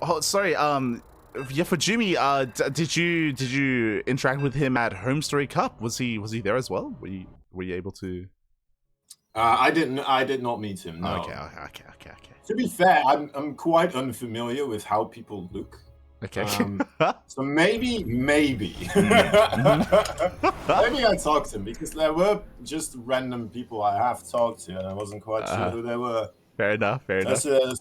Oh, sorry. Yeah, for Jumy, did you interact with him at Home Story Cup? Was he there as well? Were you able to? I did not meet him. No. Okay. To be fair, I'm quite unfamiliar with how people look. Okay. So maybe maybe I talked to him because there were just random people I have talked to, and I wasn't quite sure who they were. Fair enough. There's a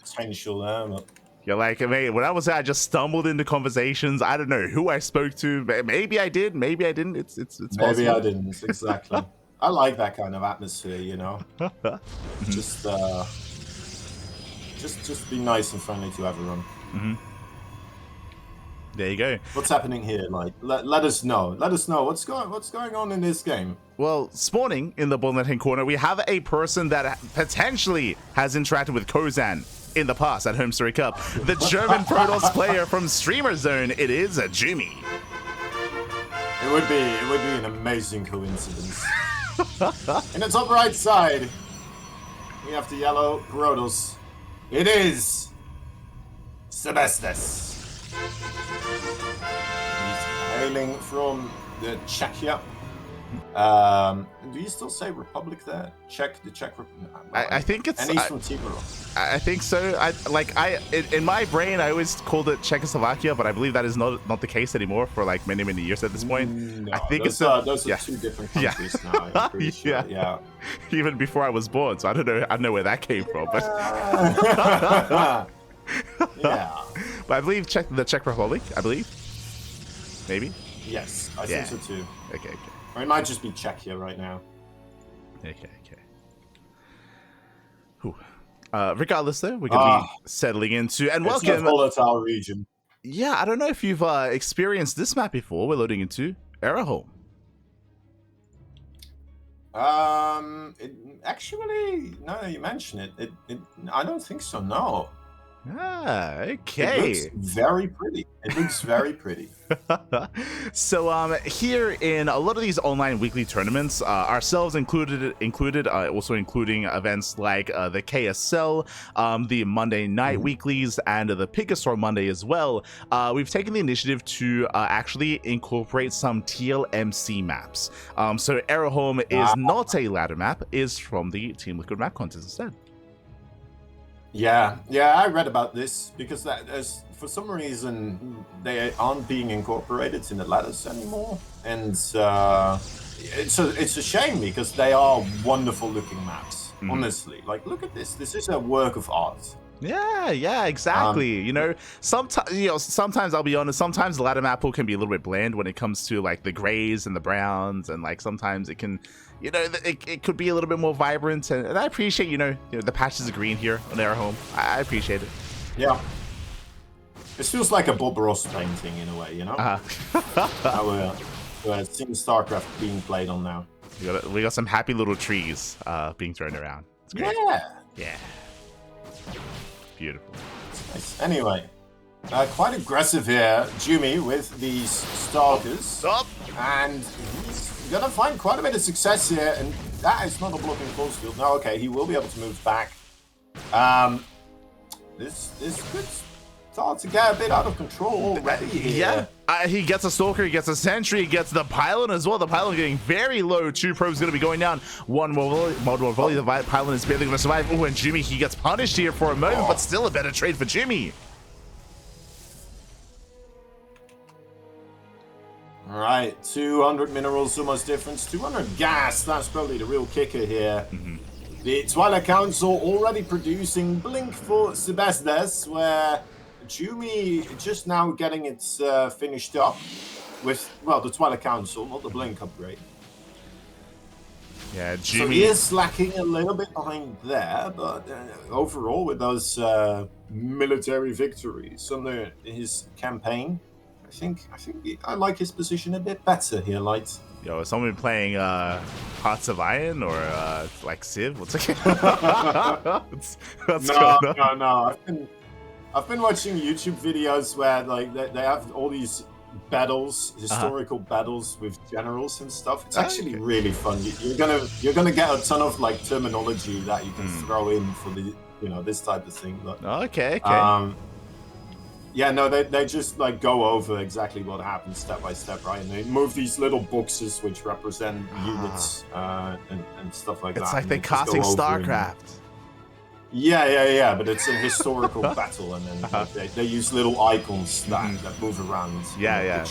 potential there. But... You're like, mate, when I was there, I just stumbled into conversations. I don't know who I spoke to. Maybe I did. Maybe I didn't. It's maybe possible. I didn't. Exactly. I like that kind of atmosphere, you know. Just be nice and friendly to everyone. There you go. What's happening here? Like, let us know. Let us know what's going on in this game. Well, spawning in the bottom left-hand corner, we have a person that potentially has interacted with Kozan in the past at Home Story Cup. The German Protoss player from Streamer Zone. It is a Jumy. It would be an amazing coincidence. In the top right side, we have the yellow Protoss. It is Sebesdes. He's hailing from the Czechia. Do you still say Republic there? The Czech Republic. I think it's. And he's from Tibero. I think so. In my brain, I always called it Czechoslovakia, but I believe that is not the case anymore for like many years at this point. No, I think those are two different countries now. I'm pretty sure. Yeah. Even before I was born, so I don't know where that came from, but. Yeah. But I believe the Czech Republic. I believe. Maybe. Yes, I think so too. Okay. Or it might just be Czechia right now. Okay. Whew. Regardless, though, we're gonna be settling into and welcome. It's a volatile region. Yeah, I don't know if you've experienced this map before. We're loading into Erahome. Actually, now that you mention it, I don't think so. No. Ah, okay. It looks very pretty. So here in a lot of these online weekly tournaments, ourselves included, also including events like the KSL, the Monday night weeklies, and the Pigastore Monday as well, we've taken the initiative to actually incorporate some TLMC maps. So Erahome is not a ladder map, is from the Team Liquid map contest instead. Yeah, I read about this because for some reason they aren't being incorporated in the ladders anymore, and it's a shame because they are wonderful looking maps. Honestly, like look at this. This is a work of art. Yeah, exactly. Sometimes I'll be honest. Sometimes the ladder map pool can be a little bit bland when it comes to like the grays and the browns, and like sometimes it can. It could be a little bit more vibrant, and I appreciate, the patches of green here on Erahome. I appreciate it. Yeah. This feels like a Bob Ross painting in a way, How we're seeing StarCraft being played on now. We got some happy little trees being thrown around. It's great. Yeah. Beautiful. Nice. Anyway, quite aggressive here, Jumy with these Stalkers. And he's gonna find quite a bit of success here, and that is not a blocking force field. No, okay, he will be able to move back. This could start to get a bit out of control already here. Yeah, he gets a Stalker, he gets a Sentry, he gets the Pylon as well. The Pylon getting very low. 2 probes going to be going down. One more volley. The Pylon is barely going to survive. Oh, and Jumy, he gets punished here for a moment, but still a better trade for Jumy. All right, 200 minerals, almost difference. 200 gas, that's probably the real kicker here. The Twilight Council already producing Blink for Sebesdes, where Jumy just now getting it finished up with, the Twilight Council, not the Blink upgrade. Yeah, Jumy. So he is slacking a little bit behind there, but overall with those military victories under his campaign, I like his position a bit better here, Light. Yo, is someone playing Hearts of Iron or like Civ? What's it? No. I've been watching YouTube videos where like they have all these battles, historical battles with generals and stuff. It's actually really fun. You're gonna get a ton of like terminology that you can throw in for the this type of thing. But, okay. Yeah, no, they just like go over exactly what happens step by step, right? And they move these little boxes which represent units and stuff like that. It's like they're casting StarCraft. Yeah, but it's a historical battle, and then like, they use little icons that move around. Yeah.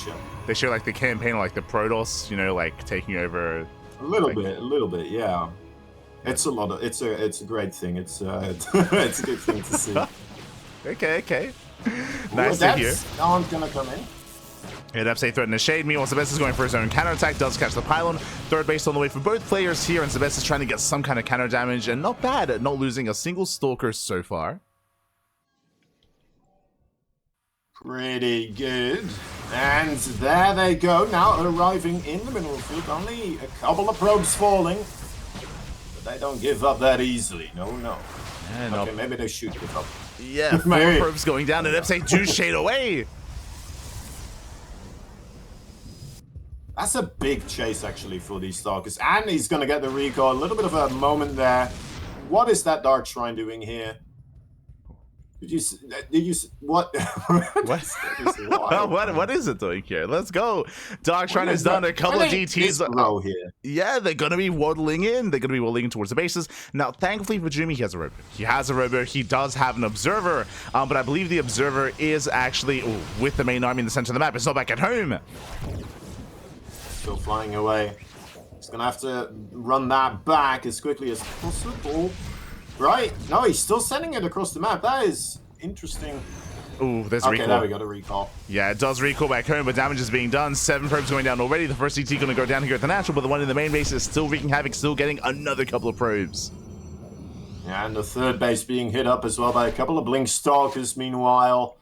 They show like the campaign, like the Protoss, you know, like taking over. A little bit, yeah. It's a great thing. It's it's a good thing to see. Okay. Nice to hear. No one's gonna come in. Sebesdes threatening the shade. Meanwhile, Sebesdes is going for his own counterattack. Does catch the pylon. Third base on the way for both players here, and Sebesdes is trying to get some kind of counter damage, and not bad at not losing a single stalker so far. Pretty good. And there they go, now arriving in the mineral field. Only a couple of probes falling. But they don't give up that easily. No. Okay, maybe they should give up. Yeah, 4 probes going down, and Sebesdes do shade away. That's a big chase, actually, for these Stalkers. And he's going to get the recall. A little bit of a moment there. What is that Dark Shrine doing here? Did you what? What is it doing here? Let's go. Dark Shrine has done a couple of DTs. Here. Yeah, they're going to be waddling in. They're going to be waddling in towards the bases. Now, thankfully for Jumy, he has a robo. He does have an observer, but I believe the observer is actually with the main army in the center of the map. It's not back at home. Still flying away. He's going to have to run that back as quickly as possible. Right? No, he's still sending it across the map. That is interesting. Ooh, there's recall. recall. There we got a recall. Yeah, it does recall back home, but damage is being done. 7 probes going down already. The first CT going to go down here at the natural, but the one in the main base is still wreaking havoc, still getting another couple of probes. Yeah, and the third base being hit up as well by a couple of Blink Stalkers, meanwhile.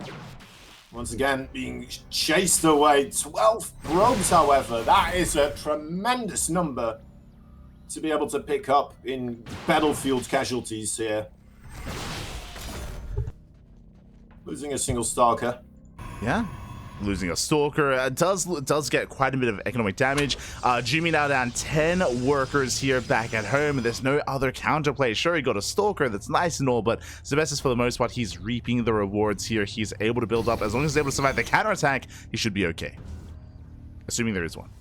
Once again, being chased away. 12 probes, however. That is a tremendous number to be able to pick up in battlefield casualties here. Losing a single Stalker. Yeah, losing a Stalker. Does get quite a bit of economic damage. Jumy now down 10 workers here back at home. There's no other counterplay. Sure, he got a Stalker. That's nice and all, but Sebesdes, for the most part, he's reaping the rewards here. He's able to build up. As long as he's able to survive the counterattack, he should be okay. Assuming there is one.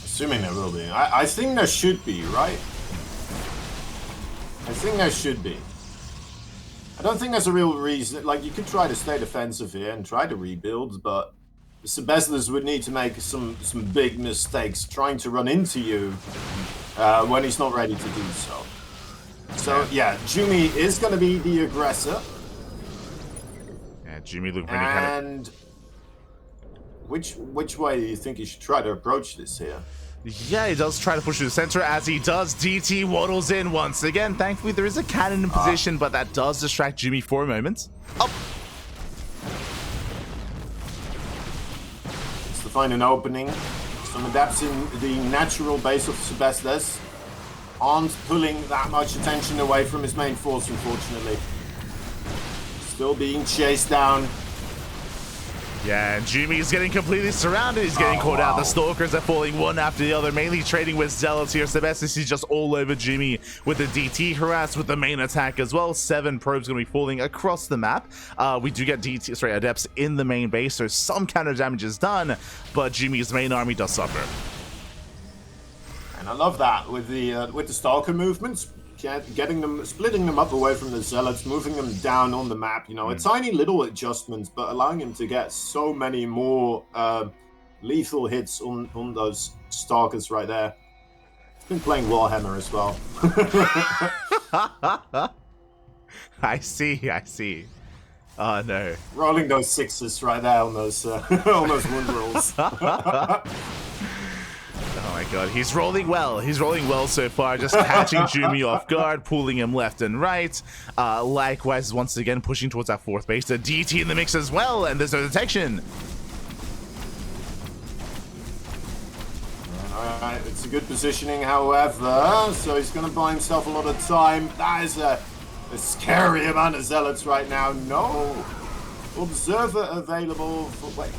Assuming there will be. I think there should be, right? I think there should be. I don't think there's a real reason. Like, you could try to stay defensive here and try to rebuild, but Sebesdes would need to make some big mistakes trying to run into you when he's not ready to do so. So, yeah, Jumy is going to be the aggressor. Yeah, Jumy looked really kind of... Which way do you think you should try to approach this here? Yeah, he does try to push to the center. As he does, DT waddles in once again. Thankfully, there is a cannon in position, but that does distract Jumy for a moment. Up. Just to find an opening. Some adapts in the natural base of Sebesdes. Aren't pulling that much attention away from his main force, unfortunately. Still being chased down. Yeah, and Jumy is getting completely surrounded. He's getting caught out. The Stalkers are falling one after the other, mainly trading with Zealots here. Sebesdes is just all over Jumy with the DT harass, with the main attack as well. 7 probes going to be falling across the map. We do get Adepts in the main base, so some counter damage is done, but Jumy's main army does suffer. And I love that with the Stalker movements. Getting them, splitting them up away from the Zealots, moving them down on the map, you know, a tiny little adjustments, but allowing him to get so many more lethal hits on those Stalkers right there. He's been playing Warhammer as well. I see. Oh no. Rolling those 6s right there on those on those wound rolls. Oh my god, he's rolling well. He's rolling well so far, just catching Jumy off guard, pulling him left and right. Likewise, once again, pushing towards that 4th base. The DT in the mix as well, and there's no detection. Alright, it's a good positioning, however, so he's going to buy himself a lot of time. That is a scary amount of Zealots right now. No observer available for... Wait,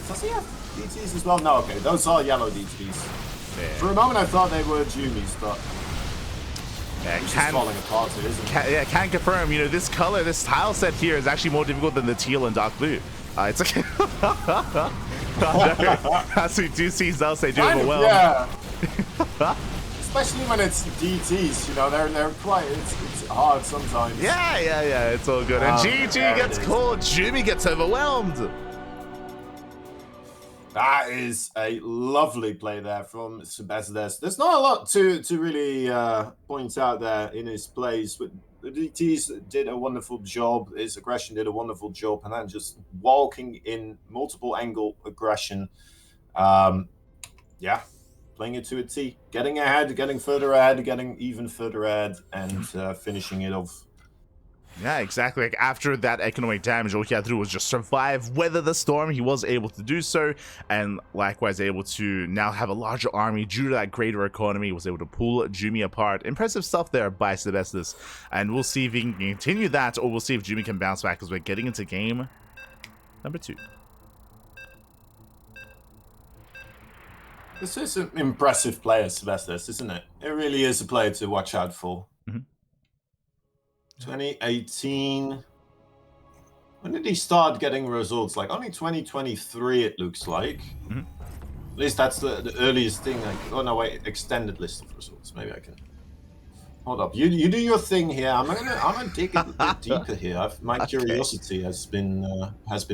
does he have DTs as well? No, okay, those are yellow DTs. Yeah. For a moment I thought they were Jumy's, but... Yeah, it's just falling apart, isn't it? Yeah, can confirm. You know, this color, this tile set here is actually more difficult than the teal and dark blue. It's like, oh, no. As we do see Zels, they do overwhelm. Yeah. Especially when it's DTs, you know, they're quite. It's hard sometimes. Yeah. It's all good. And GG gets called. Jumy gets overwhelmed. That is a lovely play there from Sebesdes. There's not a lot to really point out there in his plays, but the DTs did a wonderful job. His aggression did a wonderful job, and then just walking in multiple angle aggression. Yeah, playing it to a T, getting ahead, getting further ahead, getting even further ahead, and finishing it off. Yeah, exactly. Like after that economic damage, all he had to do was just survive, weather the storm. He was able to do so, and likewise able to now have a larger army due to that greater economy. He was able to pull Jumy apart. Impressive stuff there by Sebesdes, and we'll see if he can continue that, or we'll see if Jumy can bounce back as we're getting into game number 2. This is an impressive player, Sebesdes, isn't it? It really is a player to watch out for. 2018. When did he start getting results? Like only 2023, it looks like. At least that's the earliest thing. Like, oh no, wait, extended list of results. Maybe I can. Hold up, you do your thing here. I'm gonna dig a bit deeper here. My curiosity has been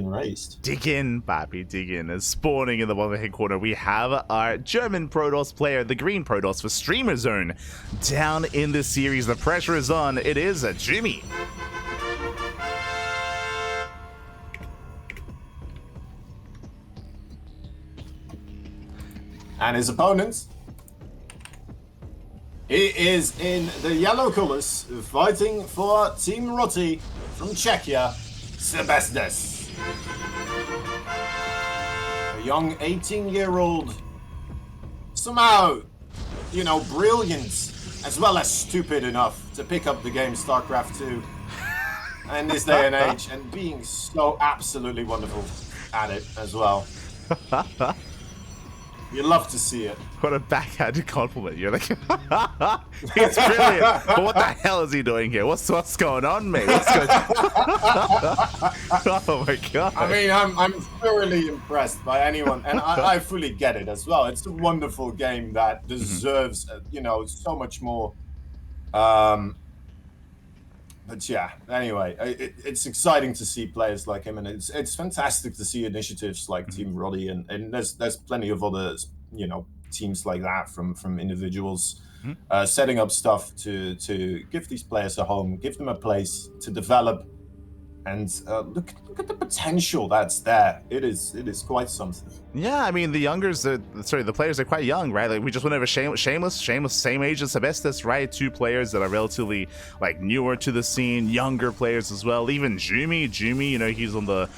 raised. Dig in, Papi, dig in. As spawning in the bottom right corner, we have our German Protoss player, the green Protoss for Streamer Zone, down in this series. The pressure is on. It is a Jumy. And his opponent, he is in the yellow colors, fighting for Team Rotti from Czechia, Sebesdes. A young 18-year-old, somehow, you know, brilliant, as well as stupid enough to pick up the game StarCraft 2 in this day and age, and being so absolutely wonderful at it as well. You love to see it. What a backhanded compliment. You're like, he's brilliant. But what the hell is he doing here? What's going on, mate? What's going Oh my god. I mean, I'm thoroughly impressed by anyone, and I fully get it as well. It's a wonderful game that deserves, you know, so much more. But yeah, anyway, it's exciting to see players like him, and it's fantastic to see initiatives like Team Roddy, and there's plenty of other, you know, teams like that from individuals setting up stuff to give these players a home, give them a place to develop, and look at the potential that's there. It is quite something. Yeah, I mean, the players are quite young, right? Like we just went over Shameless, same age as Sebesdes, right? 2 players that are relatively like newer to the scene, younger players as well. Even Jumy, you know, he's on the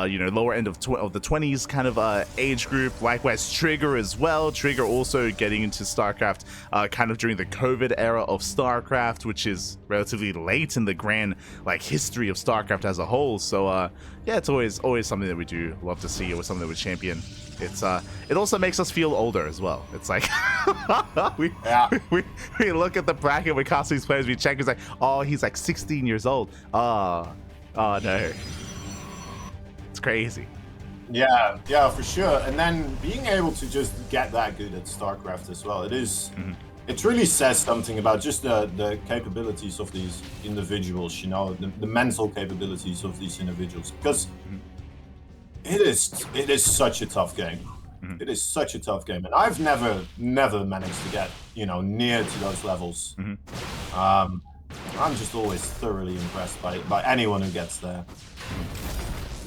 you know, lower end of the 20s kind of age group. Likewise, Trigger as well. Trigger also getting into StarCraft kind of during the COVID era of StarCraft, which is relatively late in the grand like history of StarCraft as a whole. So yeah, it's always something that we do love to see, or something that we champion. It's it also makes us feel older as well. It's like we look at the bracket, we cast these players, we check, it's like, oh, he's like 16 years old. Oh no, it's crazy. Yeah, for sure. And then being able to just get that good at StarCraft as well, it really says something about just the capabilities of these individuals, you know, the mental capabilities of these individuals, because it is such a tough game. It is such a tough game, and I've never managed to get, you know, near to those levels. I'm just always thoroughly impressed by anyone who gets there,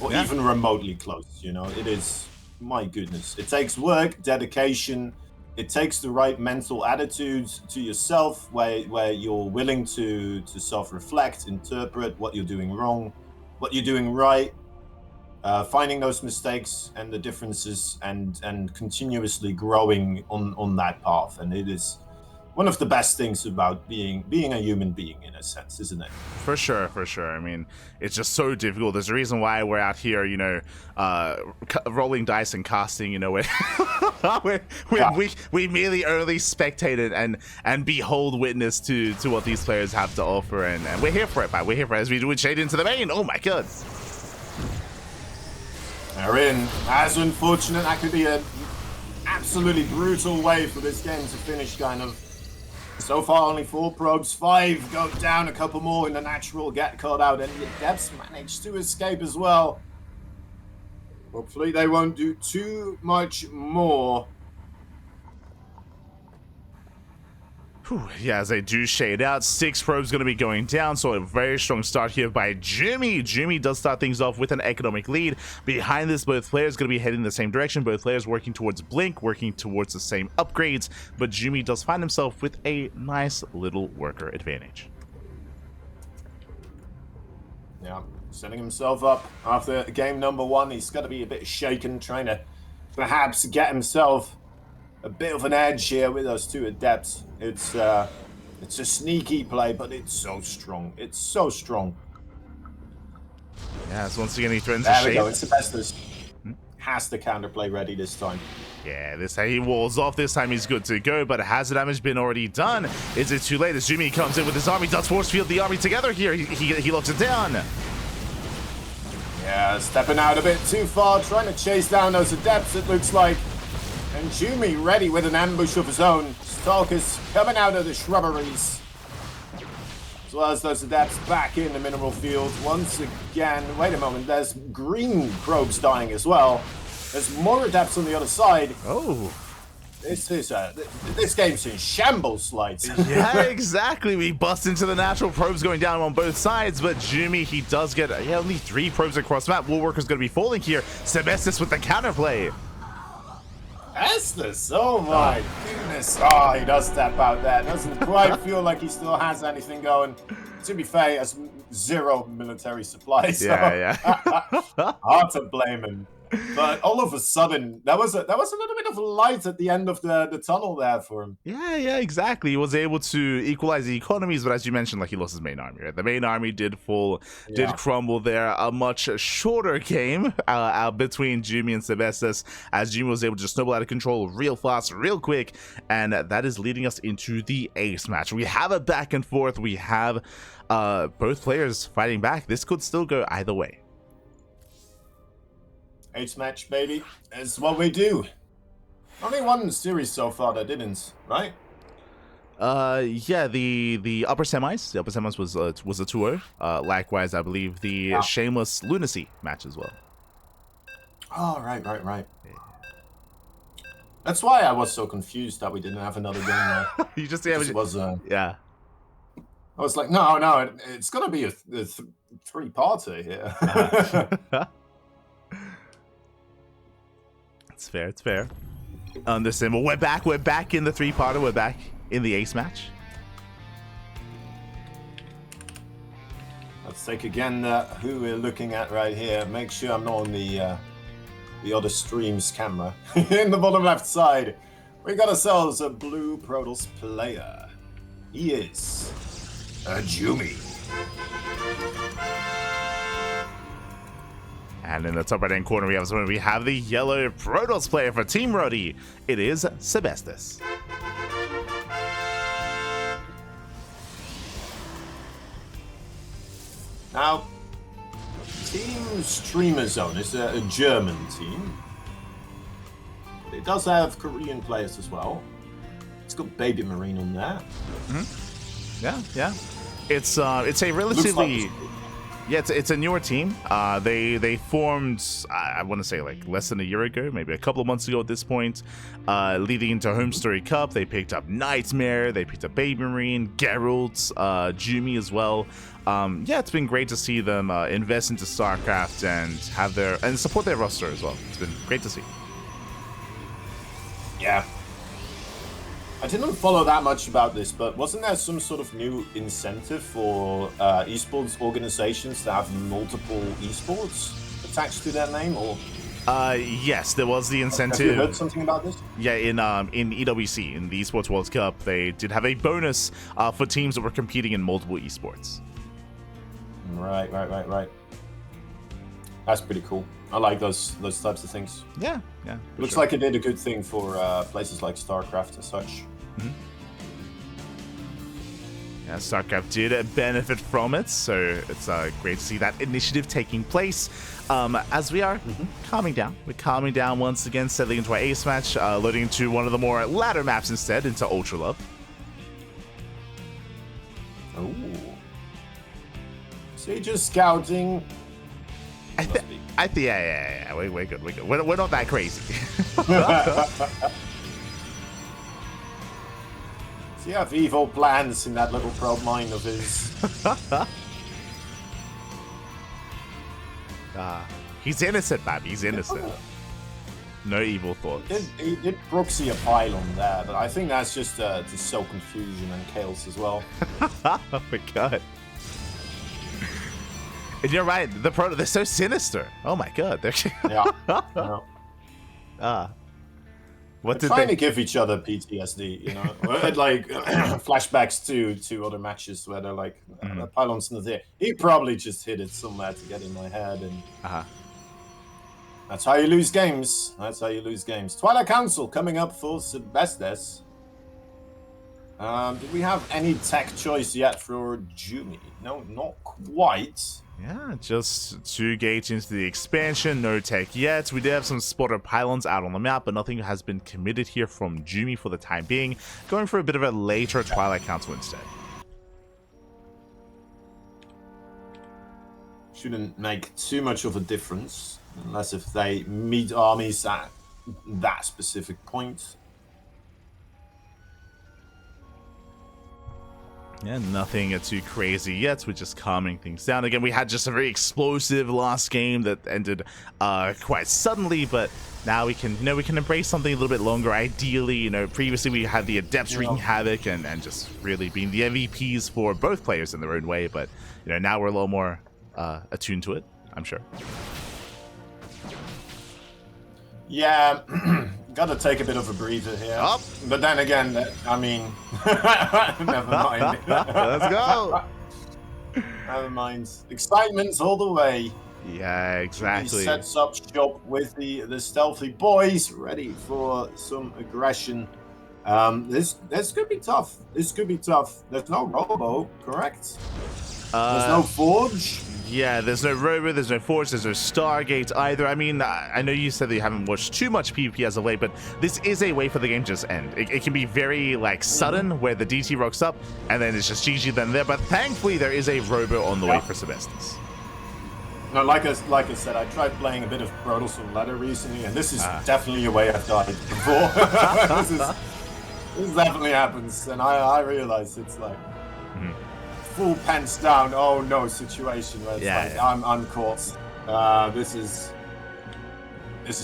or even remotely close. You know, it is, my goodness, it takes work, dedication. It takes the right mental attitude to yourself, where you're willing to self-reflect, interpret what you're doing wrong, what you're doing right, finding those mistakes and the differences, and continuously growing on that path. And it is one of the best things about being a human being, in a sense, isn't it? For sure, for sure. I mean, it's just so difficult. There's a reason why we're out here, you know, rolling dice and casting. You know, we merely only spectated and behold witness to what these players have to offer, and we're here for it, man. We're here for it as we do it shade into the main. Oh my god. They're in. As unfortunate, that could be an absolutely brutal way for this game to finish, kind of. So far, only 4 probes, 5 go down, a couple more in the natural get caught out, and the Adepts managed to escape as well. Hopefully they won't do too much more. Whew, yeah, as they do shade out, 6 probes going to be going down, so a very strong start here by Jumy. Jumy does start things off with an economic lead. Behind this, both players going to be heading the same direction, both players working towards Blink, working towards the same upgrades, but Jumy does find himself with a nice little worker advantage. Yeah, setting himself up after game number 1. He's got to be a bit shaken, trying to perhaps get himself a bit of an edge here with those 2 Adepts. It's a sneaky play, but it's so strong. It's so strong. Yeah, so once again he threatens there to shade. There we go. It's Sebesdes. Has the counterplay ready this time. Yeah, this time he walls off. This time he's good to go, but has the damage been already done? Is it too late as Jumy comes in with his army, does force field the army together here? He locks it down. Yeah, stepping out a bit too far, trying to chase down those Adepts, it looks like. And Jumy ready with an ambush of his own. Stalkers coming out of the shrubberies. As well as those Adepts back in the mineral field once again. Wait a moment, there's green probes dying as well. There's more Adepts on the other side. Oh. This game's in shambles, lights. Yeah, exactly. We bust into the natural probes going down on both sides, but Jumy, he does get only 3 probes across map. Woolworker's going to be falling here. Sebesdes with the counterplay. Estes, oh my goodness. Oh, he does step out there. Doesn't quite feel like he still has anything going. To be fair, he has 0 military supplies. So Yeah. hard to blame him. But all of a sudden, there was a little bit of light at the end of the tunnel there for him. Yeah, exactly. He was able to equalize the economies, but as you mentioned, like, he lost his main army, right? The main army did fall, did crumble there. A much shorter game between Jumy and Sebesdes, as Jumy was able to snowball out of control real fast, real quick, and that is leading us into the ace match. We have a back and forth. We have both players fighting back. This could still go either way. Ace match, baby. It's what we do. Only one series so far that didn't, right? Yeah, the upper semis. The upper semis was a 2-0. Likewise, I believe the Shameless Lunacy match as well. Oh, right. That's why I was so confused that we didn't have another game there. You just yeah. I was like, no, it's gonna be a 3-parter here. It's fair. Understandable. We're back in the 3-parter. We're back in the ace match. Let's take again who we're looking at right here. Make sure I'm not on the other stream's camera. In the bottom left side, we got ourselves a blue Protoss player. He is a Jumy. And in the top right-hand corner, we have the yellow Protoss player for Team Rody. It is Sebesdes. Now, Team Streamer Zone is a German team. But it does have Korean players as well. It's got Baby Marine on there. Yeah. It's a relatively... Yeah, it's a newer team. They formed, I want to say, like less than a year ago, maybe a couple of months ago at this point. Leading into Home Story Cup, they picked up Nightmare, they picked up Baby Marine, Geralt, Jumy as well. Yeah, it's been great to see them invest into StarCraft and support their roster as well. It's been great to see. Yeah. I didn't follow that much about this, but wasn't there some sort of new incentive for esports organizations to have multiple esports attached to their name? Or Yes, there was the incentive. Have you heard something about this? Yeah, in EWC, in the Esports World Cup, they did have a bonus for teams that were competing in multiple esports. Right. That's pretty cool. I like those types of things. Yeah. Looks like it did a good thing for places like StarCraft and such. Mm-hmm. Yeah, StarCraft did benefit from it, so it's great to see that initiative taking place. As we are calming down. We're calming down once again, settling into our ace match, loading into one of the more ladder maps instead, into Ultra Love. Oh. Sage's scouting. Yeah. We're good. We're not that crazy. Does he have evil plans in that little probe mine of his? He's innocent, man. He's innocent. No evil thoughts. He did proxy a pylon there, but I think that's just to sow confusion and chaos as well. Oh my god. And you're right, they're so sinister. Oh my god. Yeah. What they're did trying to give each other PTSD, you know? Like flashbacks to other matches where they're like, the pylon's not there. He probably just hit it somewhere to get in my head, and that's how you lose games. Twilight Council coming up for Sebesdes. Did we have any tech choice yet for Jumy? No, not quite. Yeah, just 2 gates into the expansion, no tech yet. We did have some spotted pylons out on the map, but nothing has been committed here from Jumy for the time being. Going for a bit of a later Twilight Council instead. Shouldn't make too much of a difference, unless if they meet armies at that specific point. Yeah, nothing too crazy yet. We're just calming things down. Again, we had just a very explosive last game that ended quite suddenly, but now we can, we can embrace something a little bit longer. Ideally, previously we had the Adepts wreaking havoc and just really being the MVPs for both players in their own way, but now we're a little more attuned to it, I'm sure. Yeah, gotta take a bit of a breather here. Oh. But then again, I mean, never mind. Let's go. Never mind. Excitement's all the way. Yeah, exactly. He sets up shop with the stealthy boys, ready for some aggression. This could be tough. There's no Robo, correct? There's no Forge. Yeah, there's no Robo, there's no Forge, there's no Stargate either. I mean, I know you said that you haven't watched too much PvP as of late, but this is a way for the game to just end. It can be very, sudden, where the DT rocks up, and then it's just GG then there, but thankfully there is a Robo on the way for Sebesdes. No, like I said, I tried playing a bit of Brothers on Ladder recently, and this is definitely a way I've died before. This definitely happens, and I realize it's like... full pants down, oh no situation where it's I'm caught. This is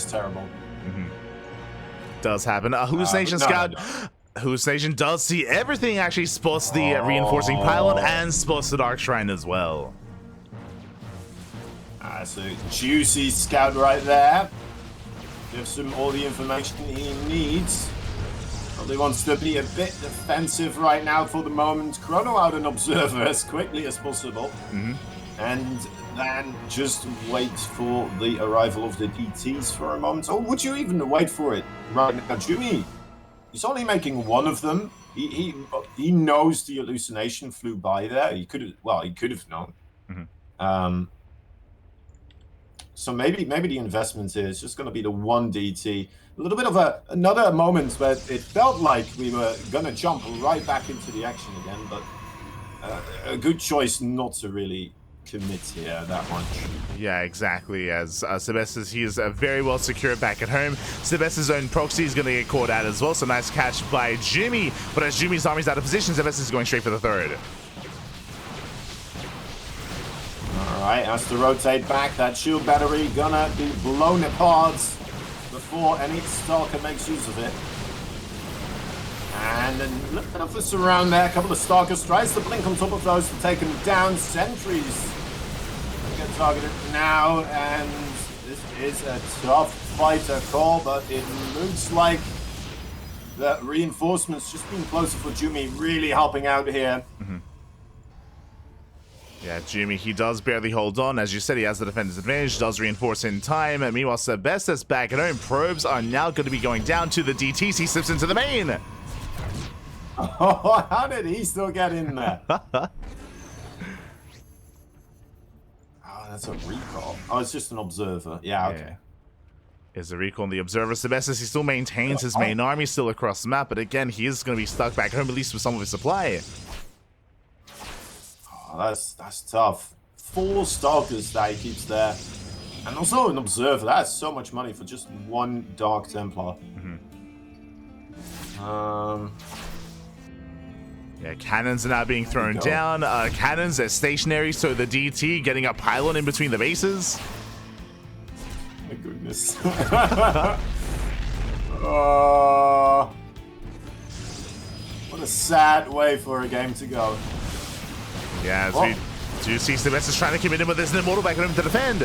terrible. Does happen. Hallucination Scout. Hallucination does see everything, actually spots the reinforcing pylon and spots the Dark Shrine as well. So juicy Scout right there. Gives him all the information he needs. Probably wants to be a bit defensive right now for the moment. Chrono out an observer as quickly as possible. And then just wait for the arrival of the DTs for a moment. Or would you even wait for it right now? Jumy, he's only making one of them. He knows the hallucination flew by there. He could have known. So maybe the investment here is just going to be the one DT. A little bit of another moment where it felt like we were going to jump right back into the action again, but a good choice not to really commit here that much. Yeah, exactly. As Sebesdes, he is very well secured back at home. Sebesdes' own proxy is going to get caught out as well, so nice catch by Jumy. But as Jumy's army's out of position, Sebesdes is going straight for the third. Alright, has to rotate back. That shield battery gonna be blown apart before any stalker makes use of it. And a little bit of the surround there. A couple of stalkers tries to blink on top of those to take them down. Sentries get targeted now, and This is a tough fighter call, but it looks like the reinforcements just being closer for Jumy really helping out here. Yeah, Jumy, he does barely hold on. As you said, he has the defender's advantage, does reinforce in time. And meanwhile, Sebesdes back at home. Probes are now going to be going down to the DTs. He slips into the main. Oh, how did he still get in there? Oh, that's a recall. Oh, it's just an observer. Yeah, okay. Yeah. Is a recall on the observer. Sebesdes, he still maintains his main army still across the map, but again, he is going to be stuck back home, at least with some of his supply. Oh, that's tough. 4 stalkers that he keeps there. And also an observer. That's so much money for just 1 Dark Templar. Yeah, cannons are now being thrown down. Cannons are stationary, so the DT getting a pylon in between the bases. My goodness. What a sad way for a game to go. Yeah, as we do see Sebesdes trying to commit him, but there's an immortal back at him to defend.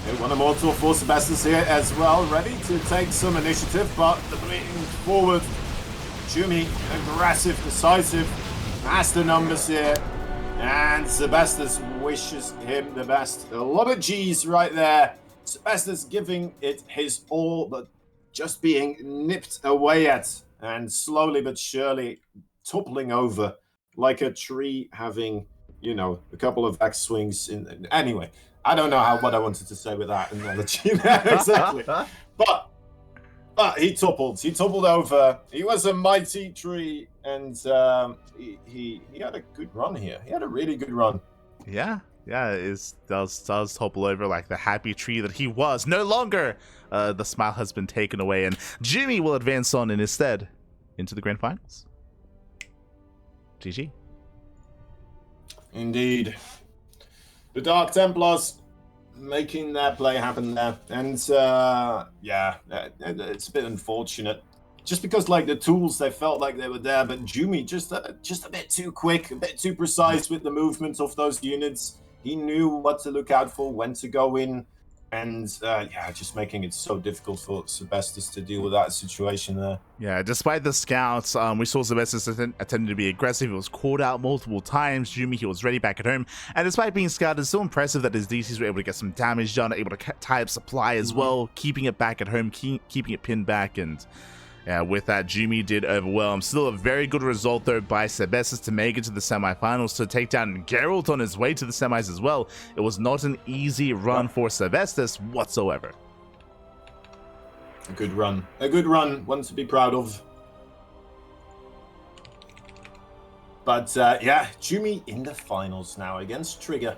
Okay, 1 immortal for Sebesdes here as well, ready to take some initiative, but moving forward. Jumy, aggressive, decisive, has the numbers here. And Sebesdes wishes him the best. A lot of G's right there. Sebesdes giving it his all, but just being nipped away at. And slowly but surely toppling over like a tree having, you know, a couple of X swings. Anyway, I don't know what I wanted to say with that analogy there exactly. But he toppled. He toppled over. He was a mighty tree, and he had a good run here. He had a really good run. Yeah, it does topple over like the happy tree that he was. No longer. The smile has been taken away, and Jumy will advance on in his stead into the grand finals. GG. Indeed. The Dark Templars making their play happen there. And yeah, it's a bit unfortunate. Just because like the tools, they felt like they were there, but Jumy just a bit too quick, a bit too precise with the movement of those units. He knew what to look out for, when to go in. And yeah, just making it so difficult for Sebesdes to deal with that situation there. Yeah, despite the scouts, we saw Sebesdes attempting to be aggressive. He was called out multiple times. Jumy, he was ready back at home. And despite being scouted, it's still impressive that his DCs were able to get some damage done, able to tie up supply as well, keeping it back at home, keeping it pinned back. And yeah, with that, Jumy did overwhelm. Still a very good result, though, by Sebesdes to make it to the semifinals, to take down Geralt on his way to the semis as well. It was not an easy run for Sebesdes whatsoever. A good run. A good run. One to be proud of. But yeah, Jumy in the finals now against Trigger.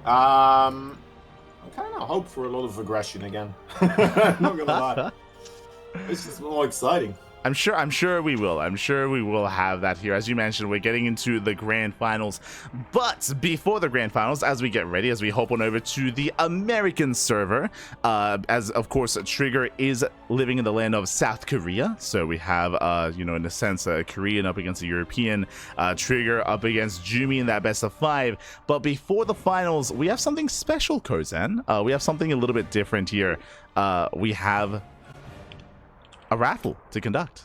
I kind of hope for a lot of aggression again. Not gonna lie. This is more exciting. I'm sure we will. I'm sure we will have that here. As you mentioned, we're getting into the grand finals. But before the grand finals, as we get ready, as we hop on over to the American server, as of course Trigger is living in the land of South Korea. So we have, you know, in a sense, a Korean up against a European, Trigger up against Jumy in that best of 5. But before the finals, we have something special, Kozan. We have something a little bit different here. We have a raffle to conduct.